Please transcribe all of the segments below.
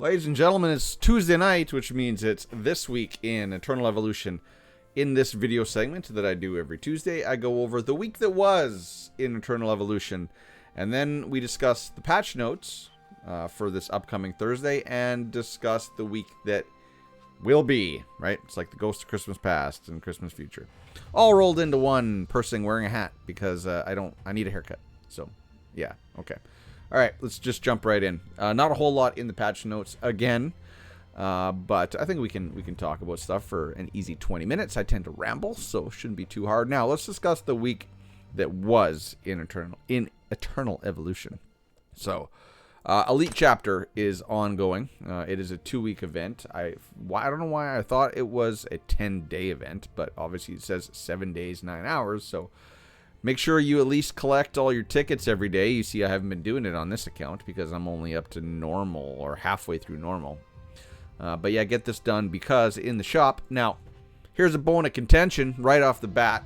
Ladies and gentlemen, it's Tuesday night, which means it's This Week in Eternal Evolution. In this video segment that I do every Tuesday, I go over the week that was in Eternal Evolution. And then we discuss the patch notes for this upcoming Thursday and discuss the week that will be, right? It's like the Ghost of Christmas Past and Christmas Future. All rolled into one person wearing a hat because I need a haircut. So, yeah, okay. All right, let's just jump right in. Not a whole lot in the patch notes again, but I think we can talk about stuff for an easy 20 minutes. I tend to ramble, so it shouldn't be too hard. Now, let's discuss the week that was in Eternal Evolution. So, Elite Chapter is ongoing. It is a 2-week event. I don't know why I thought it was a 10-day event, but obviously it says 7 days, 9 hours, so make sure you at least collect all your tickets every day. You see, I haven't been doing it on this account because I'm only up to normal or halfway through normal. But yeah, get this done because in the shop. Now, here's a bone of contention right off the bat.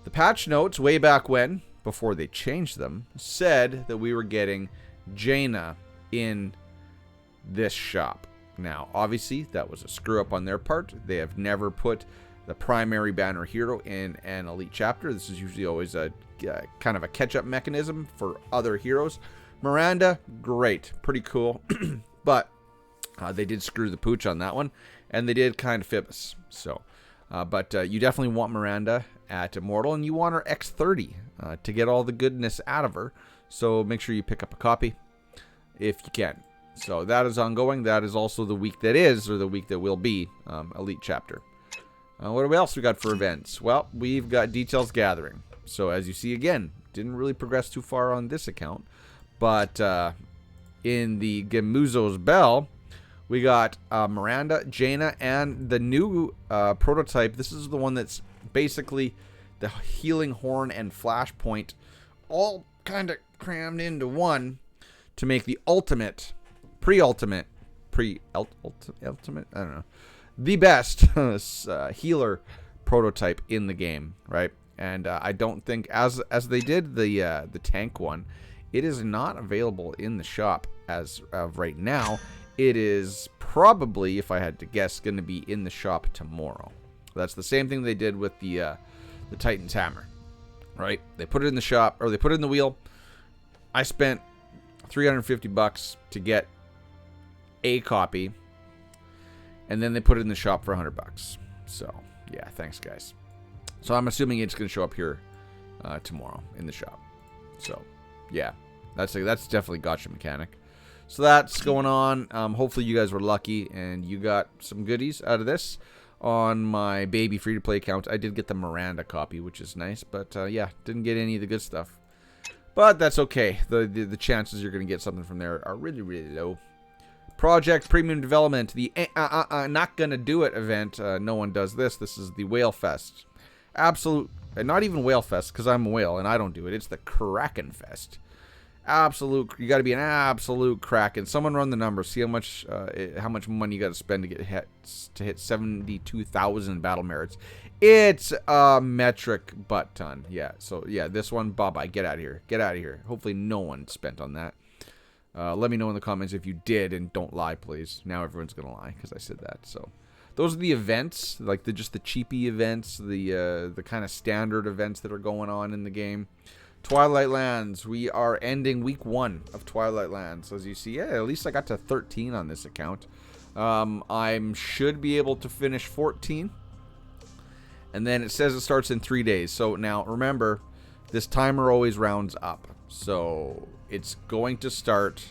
The patch notes way back when, before they changed them, said that we were getting Jaina in this shop. Now, obviously, that was a screw up on their part. They have never put the primary banner hero in an Elite Chapter. This is usually always a kind of a catch-up mechanism for other heroes. Miranda, great, pretty cool, but they did screw the pooch on that one, and they did kind of fib us. So, but you definitely want Miranda at Immortal, and you want her X30 to get all the goodness out of her. So make sure you pick up a copy if you can. So that is ongoing. That is also the week that is, or the week that will be, Elite Chapter. What else we got for events? Well, we've got Details Gathering. So as you see, again, didn't really progress too far on this account. But in the Gemuzo's Bell, we got Miranda, Jaina, and the new prototype. This is the one that's basically the Healing Horn and Flashpoint all kind of crammed into one to make the ultimate, ultimate, I don't know, the best healer prototype in the game, right? And I don't think, as they did the tank one, it is not available in the shop as of right now. It is probably, if I had to guess, going to be in the shop tomorrow. That's the same thing they did with the Titan's Hammer, right? They put it in the shop, or they put it in the wheel. I spent $350 to get a copy, and then they put it in the shop for $100. So, yeah, thanks, guys. So I'm assuming it's going to show up here tomorrow in the shop. So, yeah, that's definitely gotcha mechanic. So that's going on. Hopefully you guys were lucky and you got some goodies out of this. On my baby free-to-play account, I did get the Miranda copy, which is nice. But, yeah, didn't get any of the good stuff. But that's okay. The chances you're going to get something from there are really, really low. Project Premium Development, the not gonna do it event. No one does this. This is the Whale Fest. Absolute, not even Whale Fest because I'm a whale and I don't do it. It's the Kraken Fest. Absolute, you got to be an absolute Kraken. Someone run the numbers. See how much money you got to spend to hit 72,000 battle merits. It's a metric butt ton. Yeah. So yeah, this one, bye-bye. Get out of here. Get out of here. Hopefully no one spent on that. Let me know in the comments if you did, and don't lie, please. Now everyone's gonna lie because I said that. So, those are the events, like just the cheapy events, the kind of standard events that are going on in the game. Twilight Lands. We are ending week 1 of Twilight Lands. As you see, yeah, at least I got to 13 on this account. I should be able to finish 14, and then it says it starts in 3 days. So now remember, this timer always rounds up. So it's going to start,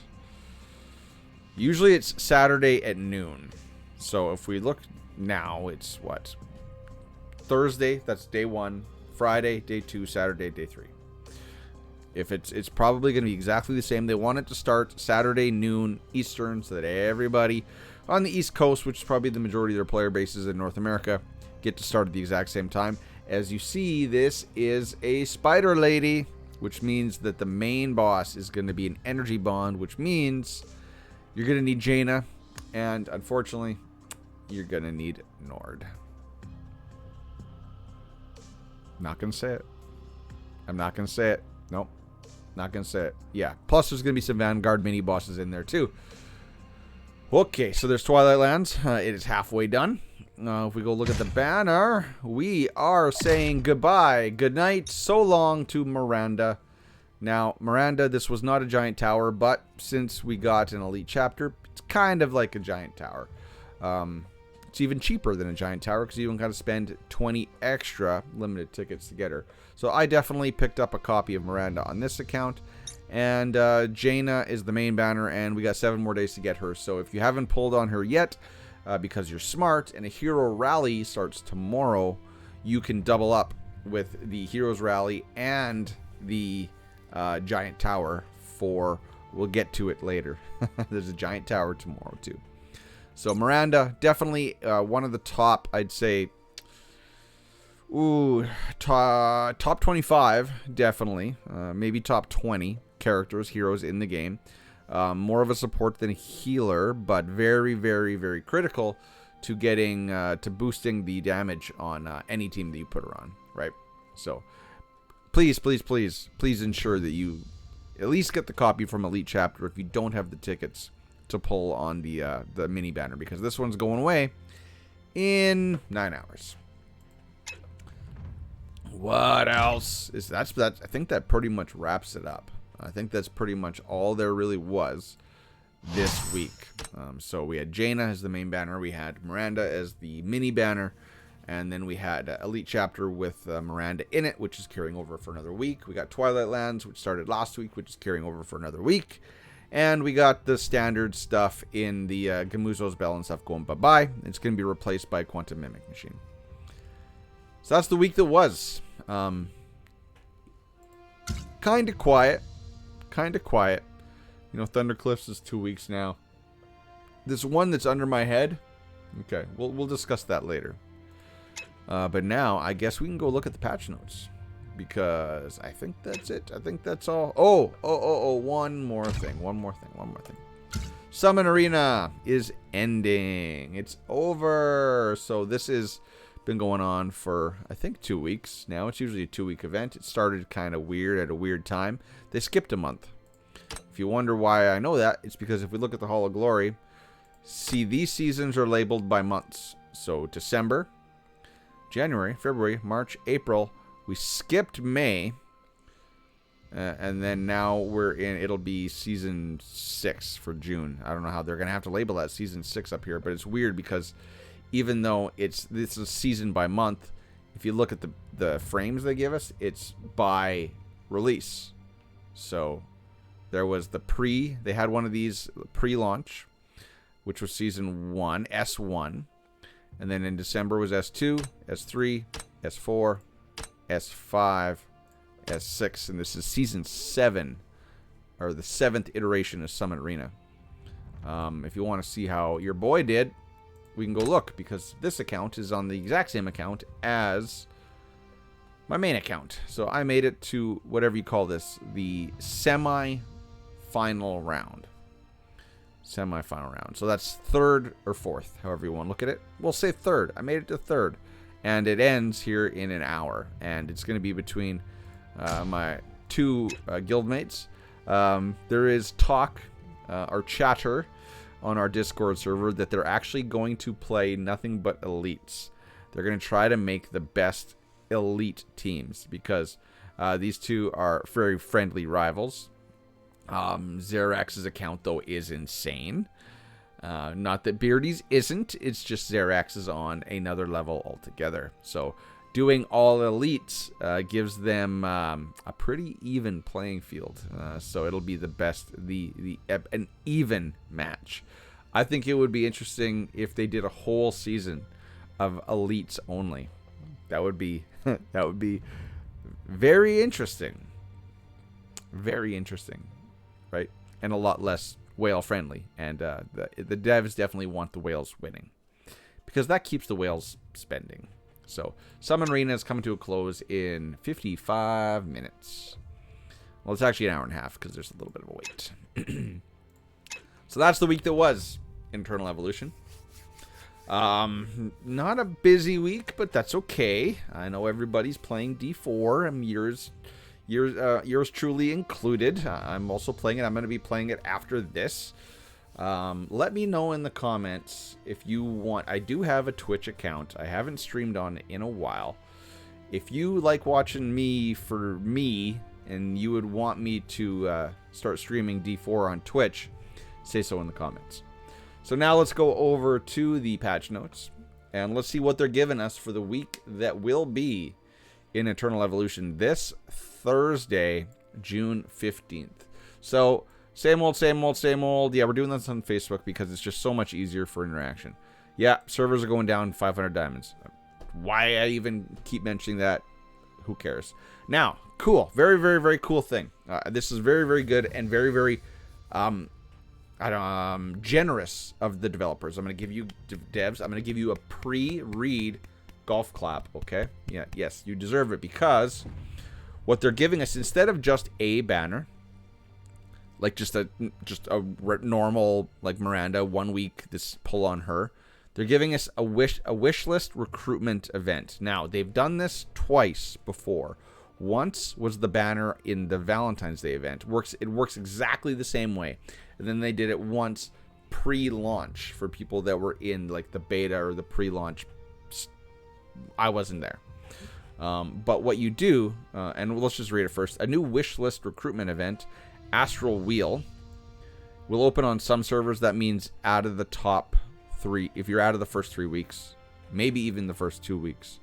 usually it's Saturday at noon. So if we look now, it's what? Thursday, that's day 1. Friday, day 2. Saturday, day 3. If it's probably going to be exactly the same. They want it to start Saturday noon Eastern so that everybody on the East Coast, which is probably the majority of their player bases in North America, get to start at the exact same time. As you see, this is a spider lady, which means that the main boss is going to be an energy bond, which means you're going to need Jaina, and unfortunately, you're going to need Nord. Not going to say it. I'm not going to say it. Nope. Not going to say it. Yeah. Plus, there's going to be some Vanguard mini-bosses in there, too. Okay, so there's Twilight Lands. It is halfway done. If we go look at the banner, we are saying goodbye, good night, so long to Miranda. Now, Miranda, this was not a giant tower, but since we got an elite chapter, it's kind of like a giant tower. It's even cheaper than a giant tower because you don't got to spend 20 extra limited tickets to get her. So I definitely picked up a copy of Miranda on this account. And Jaina is the main banner, and we got 7 more days to get her. So if you haven't pulled on her yet, because you're smart, and a hero rally starts tomorrow, you can double up with the heroes rally and the giant tower for, we'll get to it later. There's a giant tower tomorrow too. So Miranda, definitely one of the top, I'd say, top 25, definitely. Maybe top 20 characters, heroes in the game. More of a support than a healer, but very, very, very critical to getting, to boosting the damage on any team that you put her on, right? So please, please, please, please ensure that you at least get the copy from Elite Chapter if you don't have the tickets to pull on the mini banner, because this one's going away in 9 hours. What else is that? I think that pretty much wraps it up. I think that's pretty much all there really was this week. So we had Jaina as the main banner, we had Miranda as the mini banner, and then we had Elite Chapter with Miranda in it, which is carrying over for another week. We got Twilight Lands, which started last week, which is carrying over for another week. And we got the standard stuff in the Gamuzo's Bell and stuff going bye-bye. It's going to be replaced by Quantum Mimic Machine. So that's the week that was. Kind of quiet. Kind of quiet. You know, Thundercliffs is 2 weeks now. There's one that's under my head. Okay, we'll discuss that later. But now, I guess we can go look at the patch notes. Because I think that's it. I think that's all. Oh, one more thing. Summon Arena is ending. It's over. So this has been going on for, I think, 2 weeks now. It's usually a 2-week event. It started kind of weird at a weird time. They skipped a month. If you wonder why I know that, it's because if we look at the Hall of Glory, see, these seasons are labeled by months. So December, January, February, March, April. We skipped May, and then now we're in, it'll be Season 6 for June. I don't know how they're going to have to label that Season 6 up here, but it's weird because even though this is season by month, if you look at the frames they give us, it's by release. So there was they had one of these pre-launch, which was Season 1, S1, and then in December was S2, S3, S4, S5, S6, and this is Season 7, or the 7th iteration of Summon Arena. If you want to see how your boy did, we can go look, because this account is on the exact same account as my main account. So I made it to whatever you call this, the semi-final round. Semi-final round. So that's 3rd or 4th, however you want to look at it. We'll say 3rd. I made it to 3rd. And it ends here in an hour. And it's going to be between my 2 guildmates. There is talk, or chatter, on our Discord server that they're actually going to play nothing but elites. They're going to try to make the best elite teams, because these two are very friendly rivals. Xerax's account, though, is insane. Not that Beardy's isn't. It's just Xerax is on another level altogether. So doing all elites gives them a pretty even playing field. So it'll be the best, an even match. I think it would be interesting if they did a whole season of elites only. That would be very interesting. Very interesting, right? And a lot less whale friendly, and the devs definitely want the whales winning, because that keeps the whales spending. So Summon Arena is coming to a close in 55 minutes. Well, it's actually an hour and a half because there's a little bit of a wait. So that's the week that was Internal Evolution. Not a busy week, but that's okay. I know everybody's playing D4, and yours truly included. I'm also playing it. I'm going to be playing it after this. Let me know in the comments if you want. I do have a Twitch account. I haven't streamed on it in a while. If you like watching me for me, and you would want me to start streaming D4 on Twitch, say so in the comments. So now let's go over to the patch notes, and let's see what they're giving us for the week that will be in Eternal Evolution this Thursday, June 15th. So, same old, same old, same old. Yeah, we're doing this on Facebook because it's just so much easier for interaction. Yeah, servers are going down 500 diamonds. Why I even keep mentioning that, who cares? Now, cool. Very, very, very cool thing. This is very, very good and very, very generous of the developers. I'm going to give you, devs, I'm going to give you a pre-read golf clap, okay? Yeah, yes, you deserve it, because what they're giving us, instead of just a banner, like just a normal, like Miranda, 1 week, this pull on her, they're giving us a wish list recruitment event. Now, they've done this twice before. Once was the banner in the Valentine's Day event. It works exactly the same way. And then they did it once pre-launch for people that were in like the beta or the pre-launch. I wasn't there. But what you do, and let's just read it first. A new wish list recruitment event, Astral Wheel, will open on some servers. That means out of the top 3, if you're out of the first 3 weeks, maybe even the first 2 weeks.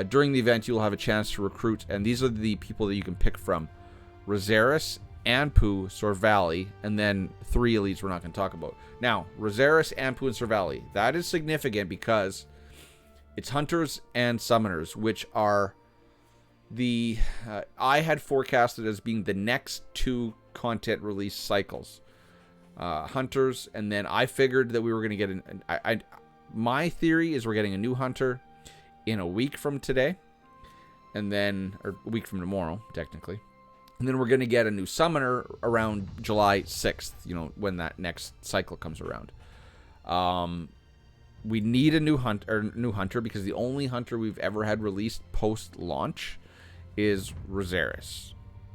During the event, you'll have a chance to recruit, and these are the people that you can pick from: Rosaris, Anpu, Sorvali, and then 3 elites we're not going to talk about. Now, Rosaris, Anpu, and Sorvali, that is significant because it's hunters and summoners, which are the I had forecasted as being the next 2 content release cycles. Hunters, and then I figured that we were going to get my theory is we're getting a new hunter in a week from today, and then, or a week from tomorrow, technically. And then we're going to get a new summoner around July 6th, when that next cycle comes around. We need a new hunter because the only hunter we've ever had released post-launch is Rosaris.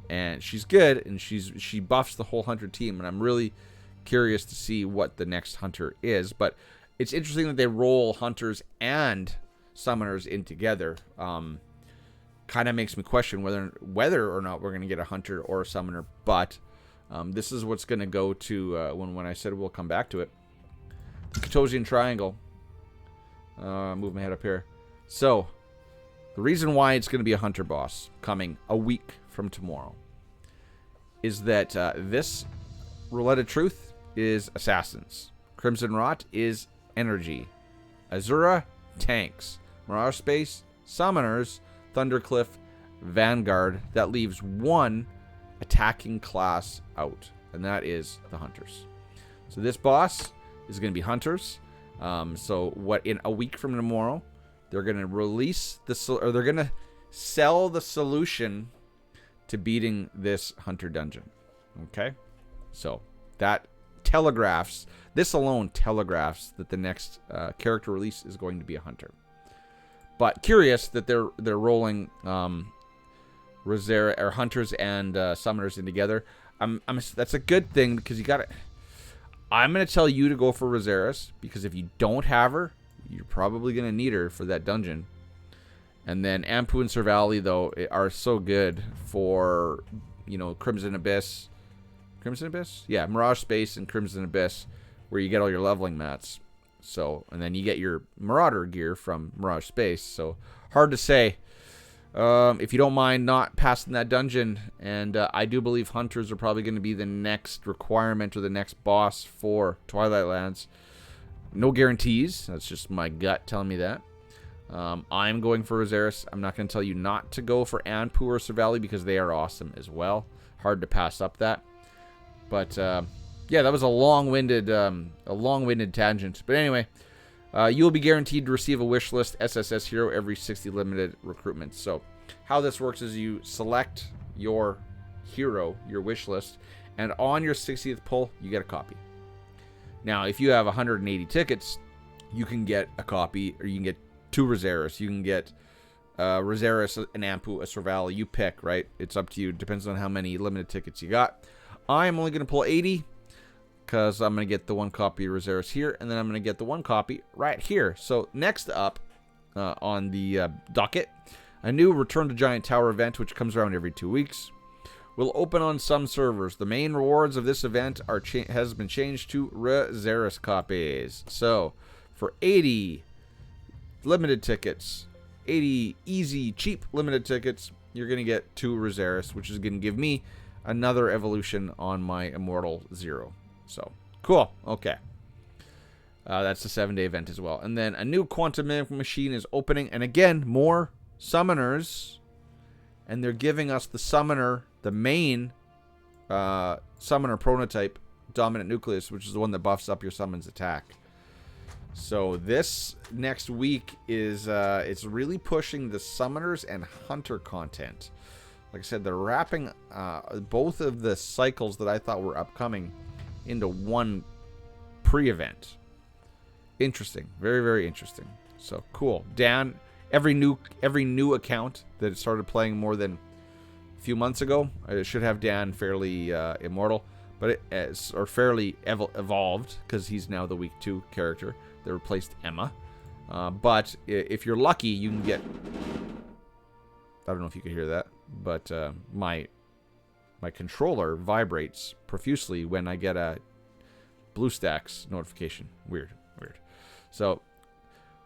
And she's good, and she buffs the whole hunter team, and I'm really curious to see what the next hunter is. But it's interesting that they roll hunters and summoners in together. Kind of makes me question whether or not we're going to get a hunter or a summoner. But this is what's going to go to when I said we'll come back to it. The Katosian Triangle. Move my head up here. So the reason why it's going to be a hunter boss coming a week from tomorrow is that this Roulette of Truth is assassins. Crimson Rot is energy. Azura, tanks. Mirage Space, summoners. Thundercliff, Vanguard. That leaves 1 attacking class out, and that is the hunters. So this boss is going to be hunters. So what, in a week from tomorrow, they're going to release they're going to sell the solution to beating this hunter dungeon. Okay? So that this alone telegraphs that the next character release is going to be a hunter. But curious that they're rolling Rosera or hunters and summoners in together. That's a good thing, because you got it. I'm going to tell you to go for Rosaris, because if you don't have her, you're probably going to need her for that dungeon. And then Anpu and Sorvali, though, are so good for, Crimson Abyss. Crimson Abyss? Yeah, Mirage Space and Crimson Abyss, where you get all your leveling mats. So, and then you get your Marauder gear from Mirage Space. So, hard to say. If you don't mind not passing that dungeon, and I do believe hunters are probably going to be the next requirement or the next boss for Twilight Lands. No guarantees. That's just my gut telling me that. I'm going for Rosaris. I'm not going to tell you not to go for Anpu or Sorvali, because they are awesome as well. Hard to pass up that. But yeah, that was a long-winded tangent. But anyway, you'll be guaranteed to receive a wish list SSS hero every 60 limited recruitments. So how this works is you select your hero, your wish list, and on your 60th pull, you get a copy. Now, if you have 180 tickets, you can get a copy, or you can get 2 Rosaris. You can get Rosaris, an Anpu, a Sorvali. You pick, right? It's up to you. Depends on how many limited tickets you got. I'm only going to pull 80. because I'm going to get the 1 copy of Rosaris here, and then I'm going to get the 1 copy right here. So next up on the docket, a new Return to Giant Tower event, which comes around every 2 weeks, will open on some servers. The main rewards of this event has been changed to Rosaris copies. So for 80 limited tickets, 80 easy, cheap limited tickets, you're going to get 2 Rosaris, which is going to give me another evolution on my Immortal 0. So, cool. Okay. That's the 7-day event as well. And then a new Quantum Machine is opening. And again, more summoners. And they're giving us the summoner, the main summoner prototype, Dominant Nucleus, which is the one that buffs up your summon's attack. So this next week is it's really pushing the summoners and hunter content. Like I said, they're wrapping both of the cycles that I thought were upcoming into one pre-event. Interesting. Very, very interesting. So cool. Dan, every new account that started playing more than a few months ago, it should have Dan fairly immortal, but or fairly evolved, because he's now the week 2 character. They replaced Emma. But if you're lucky, you can get... I don't know if you could hear that, but my controller vibrates profusely when I get a BlueStacks notification. Weird. So,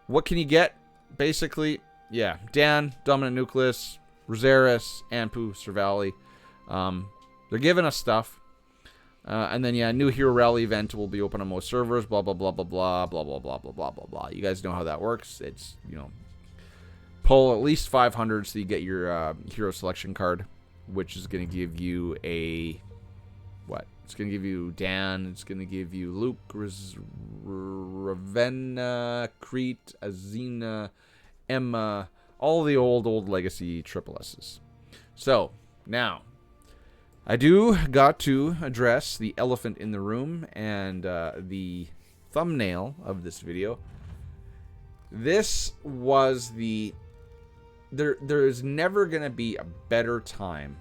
what can you get? Basically, yeah, Dan, Dominant Nucleus, Rosaris, Anpu, Servali. They're giving us stuff. And then, yeah, new Hero Rally event will be open on most servers, blah, blah, blah, blah, blah, blah, blah, blah, blah, blah, blah, blah. You guys know how that works. It's, pull at least 500 so you get your hero selection card, which is going to give you a... What? It's going to give you Dan. It's going to give you Luke, Ravenna, Crete, Azina, Emma, all the old legacy triple S's. So, now... I do got to address the elephant in the room and the thumbnail of this video. This was the... There is never going to be a better time,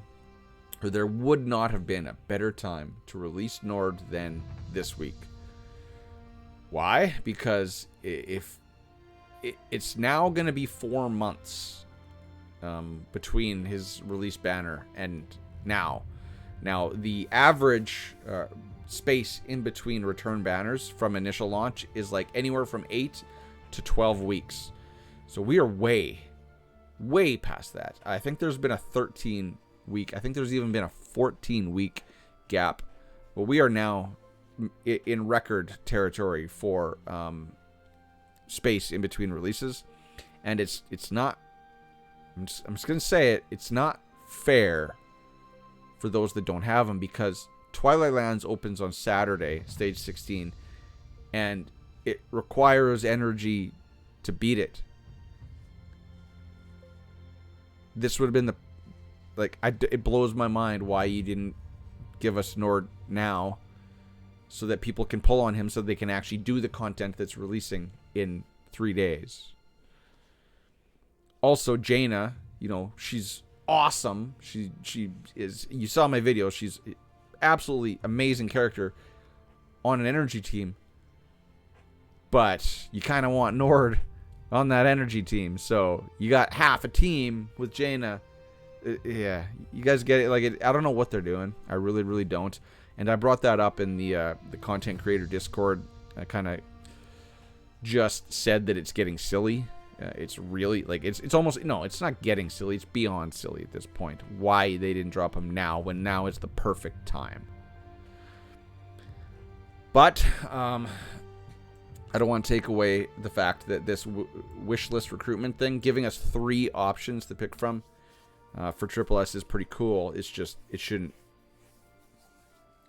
or there would not have been a better time to release Nord than this week. Why? Because it's now going to be 4 months between his release banner and now. Now, the average space in between return banners from initial launch is like anywhere from 8 to 12 weeks. So we are way past that. I think there's been a 13-week, I think there's even been a 14-week gap. But we are now in record territory for space in between releases. And it's not, I'm just going to say it, it's not fair for those that don't have them, because Twilight Lands opens on Saturday, stage 16, and it requires energy to beat it. This would have been it blows my mind why you didn't give us Nord now, so that people can pull on him, so they can actually do the content that's releasing in 3 days. Also, Jaina, she's awesome. She is, you saw my video, she's absolutely amazing character on an energy team, but you kind of want Nord on that energy team, so you got half a team with Jaina. Yeah, you guys get it. I don't know what they're doing. I really don't. And I brought that up in the content creator Discord. I kind of just said that it's getting silly. It's really, it's almost, no, it's not getting silly. It's beyond silly at this point. Why they didn't drop him now, when now is the perfect time. But, I don't want to take away the fact that this wishlist recruitment thing, giving us 3 options to pick from for Triple S is pretty cool. It's just, it shouldn't,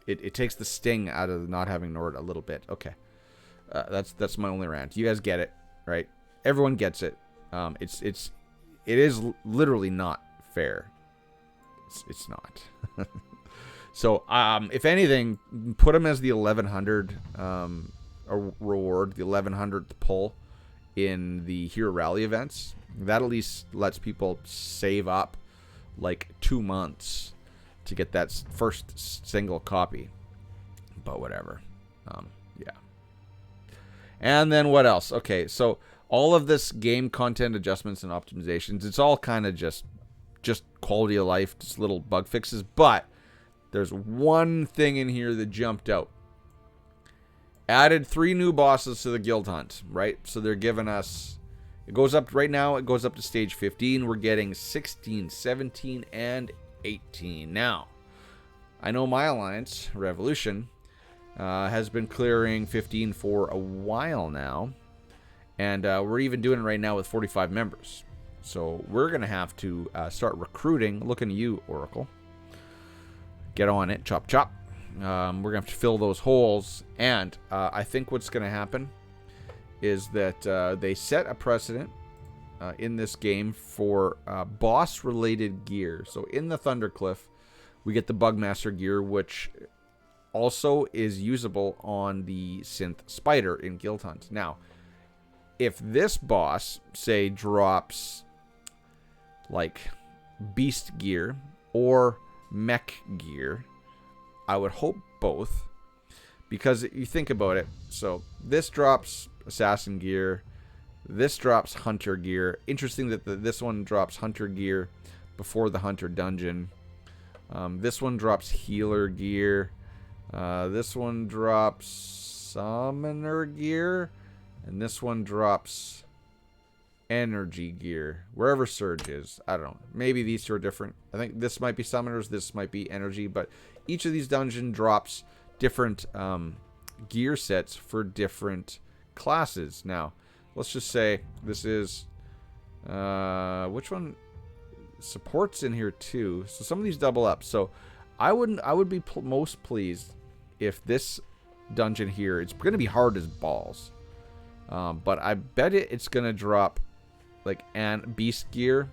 it takes the sting out of not having Nord a little bit. Okay. That's my only rant. You guys get it, right? Everyone gets it. It is literally not fair. It's not. So, if anything, put him as the 1100 reward, the 1100th pull in the Hero Rally events. That at least lets people save up 2 months to get that first single copy. But whatever. Yeah. And then what else? Okay, so all of this game content adjustments and optimizations, it's all kind of just quality of life, just little bug fixes. But there's one thing in here that jumped out. Added 3 new bosses to the guild hunt, right? So they're giving us, it goes up right now, it goes up to stage 15. We're getting 16, 17, and 18. Now, I know my alliance, Revolution, has been clearing 15 for a while now. And we're even doing it right now with 45 members. So we're going to have to start recruiting. Looking at you, Oracle. Get on it. Chop, chop. We're going to have to fill those holes. And I think what's going to happen is that they set a precedent in this game for boss-related gear. So in the Thundercliff, we get the Bugmaster gear, which also is usable on the Synth Spider in Guild Hunt. Now, if this boss, say, drops like beast gear or mech gear, I would hope both, because you think about it. So this drops assassin gear, this drops hunter gear. Interesting that this one drops hunter gear before the hunter dungeon. This one drops healer gear. This one drops summoner gear. And this one drops energy gear. Wherever Surge is. I don't know. Maybe these two are different. I think this might be summoners. This might be energy. But each of these dungeons drops different gear sets for different classes. Now, let's just say this is... which one? Support's in here too. So some of these double up. So I would be most pleased if this dungeon here... It's going to be hard as balls. But I bet it's going to drop like beast gear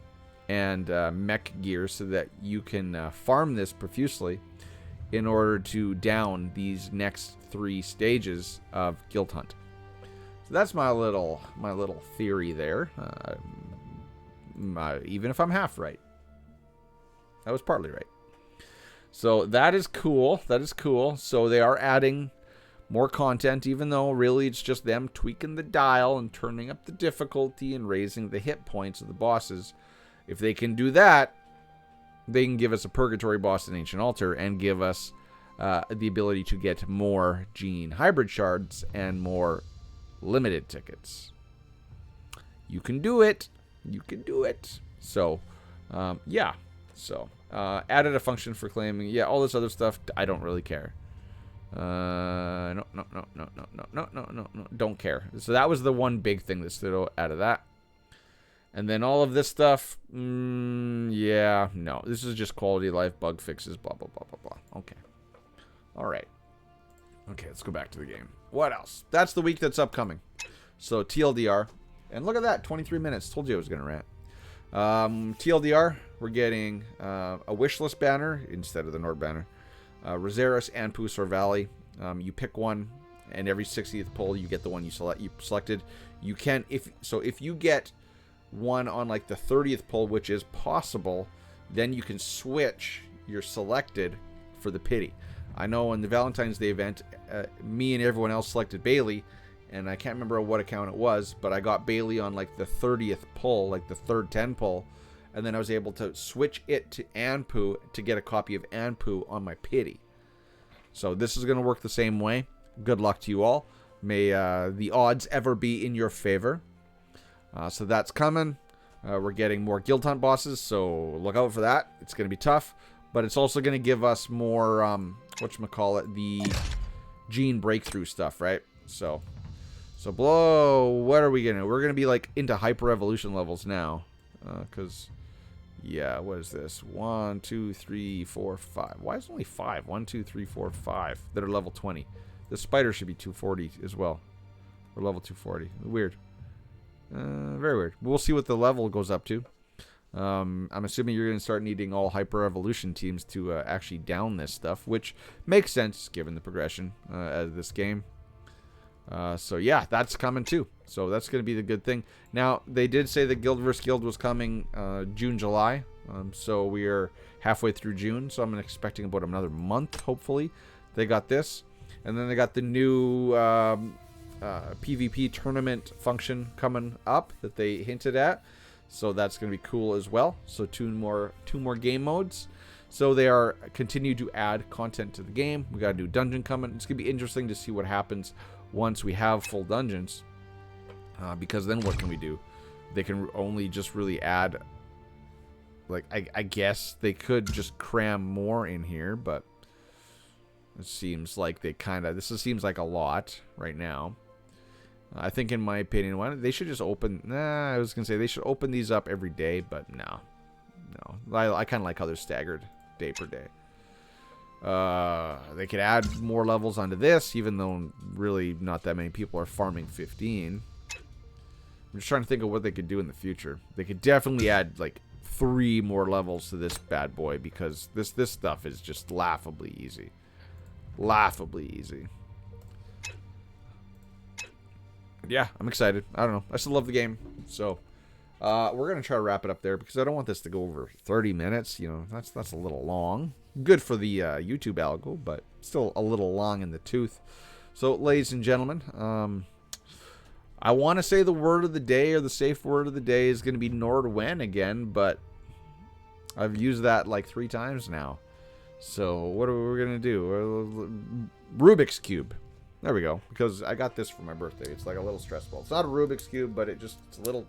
and mech gear so that you can farm this profusely in order to down these next 3 stages of Guild Hunt. So that's my little theory there. Even if I'm half right. I was partly right. So that is cool. That is cool. So they are adding more content, even though really it's just them tweaking the dial and turning up the difficulty and raising the hit points of the bosses. If they can do that, they can give us a Purgatory boss in Ancient Altar and give us the ability to get more Gene Hybrid Shards and more limited tickets. You can do it. You can do it. So, yeah. So, added a function for claiming. Yeah, all this other stuff, I don't really care. No, don't care. So that was the one big thing that stood out of that. And then all of this stuff, yeah, no. This is just quality of life, bug fixes, blah, blah, blah, blah, blah. Okay. All right. Okay, let's go back to the game. What else? That's the week that's upcoming. So TLDR. And look at that, 23 minutes. Told you I was going to rant. TLDR, we're getting a wishlist banner instead of the Nord banner. Rosaris and Pusor Valley. You pick one, and every 60th pull you get the one you selected. You can if you get one on like the 30th pull, which is possible, then you can switch your selected for the pity. I know in the Valentine's Day event, me and everyone else selected Bailey, and I can't remember what account it was, but I got Bailey on like the 30th pull, like the third 10 pull. And then I was able to switch it to Anpu to get a copy of Anpu on my pity. So this is going to work the same way. Good luck to you all. May the odds ever be in your favor. So that's coming. We're getting more Guild Hunt bosses, so look out for that. It's going to be tough. But it's also going to give us more, whatchamacallit, the gene breakthrough stuff, right? So below, what are we going to... We're going to be like into hyper evolution levels now. Because... Yeah, what is this? 1, 2, 3, 4, 5. Why is it only 5? 1, 2, 3, 4, 5 that are level 20. The spider should be 240 as well. Or level 240. Weird. Very weird. We'll see what the level goes up to. I'm assuming you're going to start needing all hyper evolution teams to actually down this stuff, which makes sense given the progression of this game. So yeah, that's coming too. So that's going to be the good thing. Now, they did say that Guild vs. Guild was coming June, July. So we are halfway through June. So I'm expecting about another month, hopefully. They got this. And then they got the new PvP tournament function coming up that they hinted at. So that's going to be cool as well. So two more game modes. So they are continue to add content to the game. We got a new dungeon coming. It's going to be interesting to see what happens once we have full dungeons. Because then what can we do? They can only just really add... Like, I guess they could just cram more in here, but... It seems like they kind of... This seems like a lot right now. I think, in my opinion, they should just open... Nah, I was going to say they should open these up every day, but no. No. I kind of like how they're staggered day per day. They could add more levels onto this, even though really not that many people are farming 15. I'm just trying to think of what they could do in the future. They could definitely add, like, 3 more levels to this bad boy, because this stuff is just laughably easy. Laughably easy. Yeah, I'm excited. I don't know. I still love the game. So, we're going to try to wrap it up there because I don't want this to go over 30 minutes. You know, that's a little long. Good for the YouTube algo, but still a little long in the tooth. So, ladies and gentlemen, I want to say the word of the day or the safe word of the day is going to be Nordwen again, but I've used that like 3 times now. So, what are we going to do? Rubik's Cube. There we go. Because I got this for my birthday. It's like a little stress ball. It's not a Rubik's Cube, but it's a little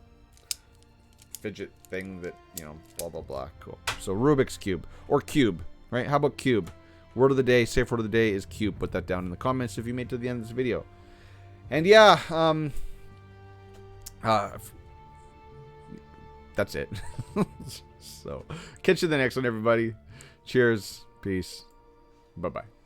fidget thing that, you know, blah, blah, blah. Cool. So, Rubik's Cube. Or Cube. Right? How about Cube? Word of the day, safe word of the day is Cube. Put that down in the comments if you made it to the end of this video. And yeah, that's it. So, catch you in the next one, everybody. Cheers. Peace. Bye-bye.